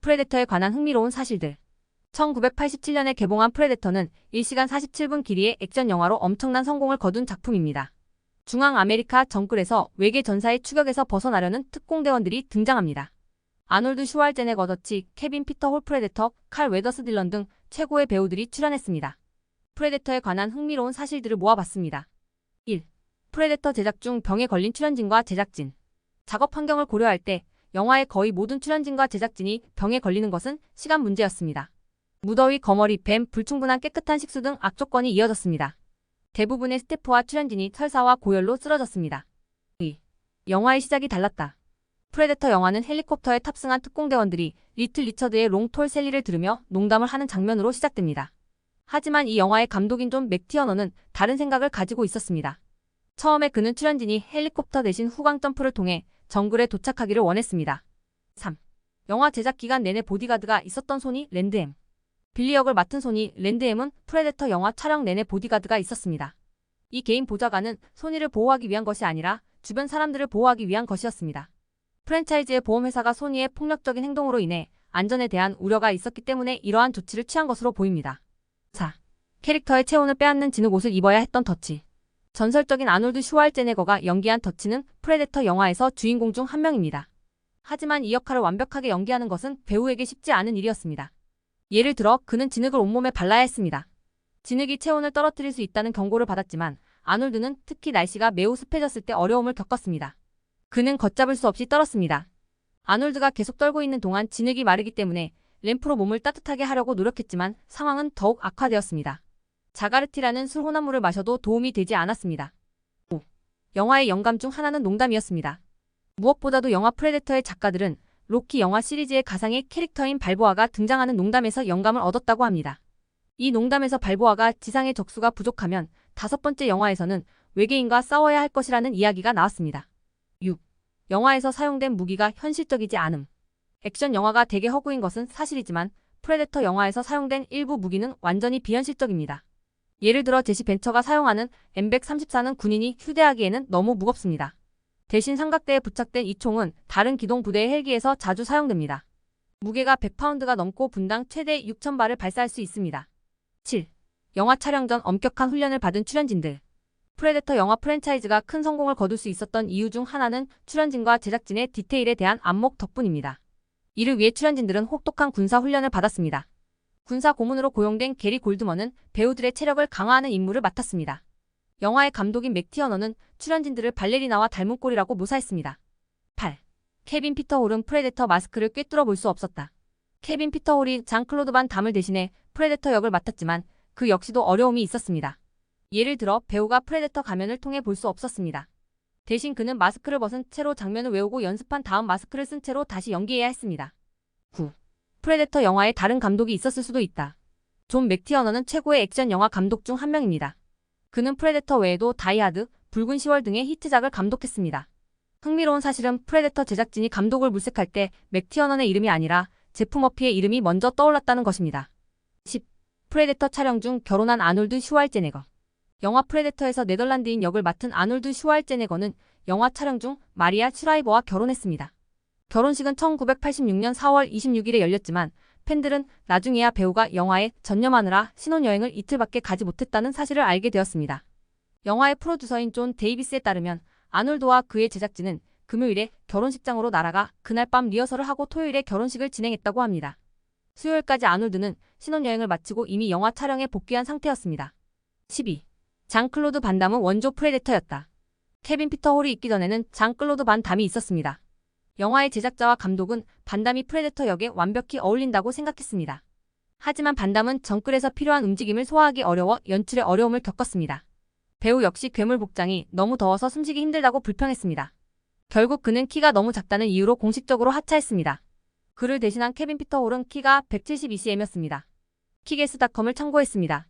프레데터에 관한 흥미로운 사실들. 1987년에 개봉한 프레데터는 1시간 47분 길이의 액션 영화로 엄청난 성공을 거둔 작품입니다. 중앙 아메리카 정글에서 외계 전사의 추격에서 벗어나려는 특공대원들이 등장합니다. 아놀드 슈왈제네거, 케빈 피터 홀 프레데터, 칼 웨더스 딜런 등 최고의 배우들이 출연했습니다. 프레데터에 관한 흥미로운 사실들을 모아봤습니다. 1. 프레데터 제작 중 병에 걸린 출연진과 제작진. 작업 환경을 고려할 때 영화의 거의 모든 출연진과 제작진이 병에 걸리는 것은 시간 문제였습니다. 무더위, 거머리, 뱀, 불충분한 깨끗한 식수 등 악조건이 이어졌습니다. 대부분의 스태프와 출연진이 설사와 고열로 쓰러졌습니다. 2. 영화의 시작이 달랐다. 프레데터 영화는 헬리콥터에 탑승한 특공대원들이 리틀 리처드의 롱톨 셀리를 들으며 농담을 하는 장면으로 시작됩니다. 하지만 이 영화의 감독인 존 맥티어너는 다른 생각을 가지고 있었습니다. 처음에 그는 출연진이 헬리콥터 대신 후광 점프를 통해 정글에 도착하기를 원했습니다. 3. 영화 제작 기간 내내 보디가드가 있었던 소니 랜드햄. 빌리 역을 맡은 소니 랜드햄은 프레데터 영화 촬영 내내 보디가드가 있었습니다. 이 개인 보좌관은 소니를 보호하기 위한 것이 아니라 주변 사람들을 보호하기 위한 것이었습니다. 프랜차이즈의 보험회사가 소니의 폭력적인 행동으로 인해 안전에 대한 우려가 있었기 때문에 이러한 조치를 취한 것으로 보입니다. 4. 캐릭터의 체온을 빼앗는 진흙 옷을 입어야 했던 더치. 전설적인 아놀드 슈왈제네거가 연기한 더치는 프레데터 영화에서 주인공 중 한 명입니다. 하지만 이 역할을 완벽하게 연기하는 것은 배우에게 쉽지 않은 일이었습니다. 예를 들어 그는 진흙을 온몸에 발라야 했습니다. 진흙이 체온을 떨어뜨릴 수 있다는 경고를 받았지만 아놀드는 특히 날씨가 매우 습해졌을 때 어려움을 겪었습니다. 그는 걷잡을 수 없이 떨었습니다. 아놀드가 계속 떨고 있는 동안 진흙이 마르기 때문에 램프로 몸을 따뜻하게 하려고 노력했지만 상황은 더욱 악화되었습니다. 자가르티라는 술 혼합물을 마셔도 도움이 되지 않았습니다. 5. 영화의 영감 중 하나는 농담이었습니다. 무엇보다도 영화 프레데터의 작가들은 로키 영화 시리즈의 가상의 캐릭터인 발보아가 등장하는 농담에서 영감을 얻었다고 합니다. 이 농담에서 발보아가 지상의 적수가 부족하면 5번째 영화에서는 외계인과 싸워야 할 것이라는 이야기가 나왔습니다. 6. 영화에서 사용된 무기가 현실적이지 않음. 액션 영화가 대개 허구인 것은 사실이지만 프레데터 영화에서 사용된 일부 무기는 완전히 비현실적입니다. 예를 들어 제시 벤처가 사용하는 M134는 군인이 휴대하기에는 너무 무겁습니다. 대신 삼각대에 부착된 이 총은 다른 기동 부대의 헬기에서 자주 사용됩니다. 무게가 100파운드가 넘고 분당 최대 6,000발을 발사할 수 있습니다. 7. 영화 촬영 전 엄격한 훈련을 받은 출연진들. 프레데터 영화 프랜차이즈가 큰 성공을 거둘 수 있었던 이유 중 하나는 출연진과 제작진의 디테일에 대한 안목 덕분입니다. 이를 위해 출연진들은 혹독한 군사 훈련을 받았습니다. 군사 고문으로 고용된 게리 골드먼은 배우들의 체력을 강화하는 임무를 맡았습니다. 영화의 감독인 맥티어너는 출연진들을 발레리나와 닮은 꼴이라고 묘사했습니다. 8. 케빈 피터 홀은 프레데터 마스크를 꿰뚫어 볼 수 없었다. 케빈 피터 홀이 장클로드 반 담을 대신해 프레데터 역을 맡았지만 그 역시도 어려움이 있었습니다. 예를 들어 배우가 프레데터 가면을 통해 볼 수 없었습니다. 대신 그는 마스크를 벗은 채로 장면을 외우고 연습한 다음 마스크를 쓴 채로 다시 연기해야 했습니다. 9. 프레데터 영화에 다른 감독이 있었을 수도 있다. 존 맥티어너는 최고의 액션 영화 감독 중 한 명입니다. 그는 프레데터 외에도 다이하드, 붉은 10월 등의 히트작을 감독했습니다. 흥미로운 사실은 프레데터 제작진이 감독을 물색할 때 맥티어넌의 이름이 아니라 제프 머피의 이름이 먼저 떠올랐다는 것입니다. 10. 프레데터 촬영 중 결혼한 아놀드 슈왈제네거. 영화 프레데터에서 네덜란드인 역을 맡은 아놀드 슈왈제네거는 영화 촬영 중 마리아 슈라이버와 결혼했습니다. 결혼식은 1986년 4월 26일에 열렸지만 팬들은 나중에야 배우가 영화에 전념하느라 신혼여행을 이틀밖에 가지 못했다는 사실을 알게 되었습니다. 영화의 프로듀서인 존 데이비스에 따르면 아놀드와 그의 제작진은 금요일에 결혼식장으로 날아가 그날 밤 리허설을 하고 토요일에 결혼식을 진행했다고 합니다. 수요일까지 아놀드는 신혼여행을 마치고 이미 영화 촬영에 복귀한 상태였습니다. 12. 장클로드 반 담은 원조 프레데터였다. 케빈 피터 홀이 있기 전에는 장클로드 반 담이 있었습니다. 영화의 제작자와 감독은 반 담이 프레데터 역에 완벽히 어울린다고 생각했습니다. 하지만 반 담은 정글에서 필요한 움직임을 소화하기 어려워 연출에 어려움을 겪었습니다. 배우 역시 괴물 복장이 너무 더워서 숨쉬기 힘들다고 불평했습니다. 결국 그는 키가 너무 작다는 이유로 공식적으로 하차했습니다. 그를 대신한 케빈 피터 홀은 키가 172cm였습니다. 키게스닷컴을 참고했습니다.